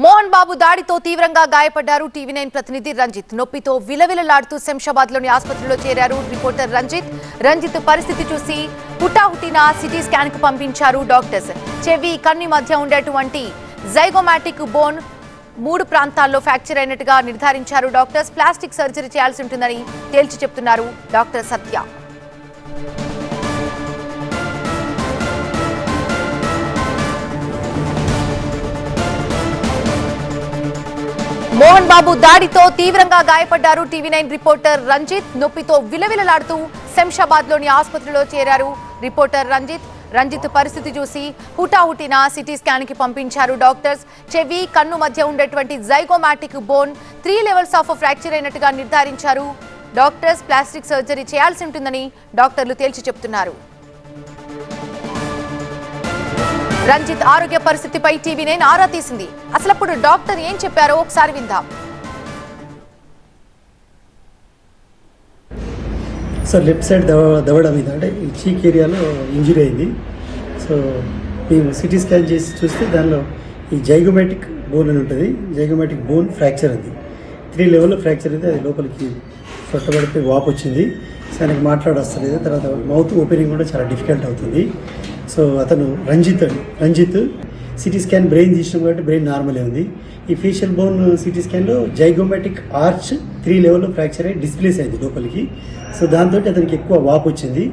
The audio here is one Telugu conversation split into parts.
మోహన్ బాబు దాడితో తీవ్రంగా గాయపడ్డారు. టీవీ9 ప్రతినిధి రంజిత్. నొప్పితో విలవిలలాడుతూ శంషాబాద్లోని ఆసుపత్రిలో చేరారు రిపోర్టర్ రంజిత్ పరిస్థితి చూసి హుటాహుటిన సిటీ స్కాన్ కు పంపించారు డాక్టర్స్. చెవి కన్ను మధ్య ఉండేటువంటి జైగోమాటిక్ బోన్ 3 ప్రాంతాల్లో ఫ్రాక్చర్ అయినట్టుగా నిర్ధారించారు డాక్టర్స్. ప్లాస్టిక్ సర్జరీ చేయాల్సి ఉంటుందని తేల్చి చెప్తున్నారు డాక్టర్ సత్య. మోహన్ బాబు దాడితో తీవ్రంగా గాయపడ్డారు. TV nine reporter Ranjith. నొప్పితో విలవిలలాడుతూ శంషాబాద్లోని ఆసుపత్రిలో చేరారు రిపోర్టర్ రంజిత్ పరిస్థితి చూసి హుటాహుటిన సిటీ స్కాన్ కి పంపించారు డాక్టర్స్. చెవి కన్ను మధ్య ఉండేటువంటి zygomatic bone 3 levels of fracture అయినట్టుగా నిర్ధారించారు డాక్టర్స్. ప్లాస్టిక్ సర్జరీ చేయాల్సి ఉంటుందని డాక్టర్లు తేల్చి చెప్తున్నారు. రంజిత్ ఆరోగ్య పరిస్థితిపై టీవీ9 ఆరా తీసింది. అసలప్పుడు డాక్టర్ ఏం చెప్పారో ఒకసారి విందాం. సార్ లెఫ్ట్ సైడ్ దవడ మీద అంటే ఈ చీక్ ఏరియాలో ఇంజురీ అయింది. సో మేము సిటీ స్కాన్ చేసి చూస్తే దానిలో ఈ జైగోమాటిక్ బోన్ అని ఉంటుంది. జైగోమాటిక్ బోన్ ఫ్రాక్చర్ ఉంది. 3 లెవెల్లో ఫ్రాక్చర్ అయితే అది లోపలికి సొట్టబడిపోయి వాపు వచ్చింది. సో ఆయనకు మాట్లాడొస్తలేదు. తర్వాత మౌత్ ఓపెనింగ్ కూడా చాలా డిఫికల్ట్ అవుతుంది. సో అతను రంజిత్ సిటీ స్కాన్ బ్రెయిన్ తీసినాం కాబట్టి బ్రెయిన్ నార్మలే ఉంది. ఈ ఫేషియల్ బోన్ సిటీ స్కాన్లో జైగోమాటిక్ ఆర్చ్ 3 లెవెల్లో ఫ్రాక్చర్ అయ్యి డిస్ప్లేస్ అయింది లోపలికి. సో దాంతో అతనికి ఎక్కువ వాపు వచ్చింది.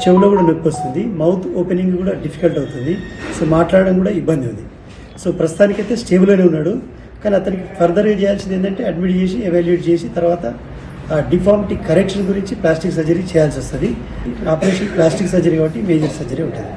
చెవులో కూడా నొప్పి వస్తుంది. మౌత్ ఓపెనింగ్ కూడా డిఫికల్ట్ అవుతుంది. సో మాట్లాడడం కూడా ఇబ్బంది ఉంది. సో ప్రస్తుతానికైతే స్టేబుల్గానే ఉన్నాడు. కానీ అతనికి ఫర్దర్గా చేయాల్సింది ఏంటంటే అడ్మిట్ చేసి ఎవాల్యుయేట్ చేసి తర్వాత ఆ డిఫార్మిటీ కరెక్షన్ గురించి ప్లాస్టిక్ సర్జరీ చేయాల్సి వస్తుంది. ఆపరేషన్ ప్లాస్టిక్ సర్జరీ కాబట్టి మేజర్ సర్జరీ ఉంటుంది.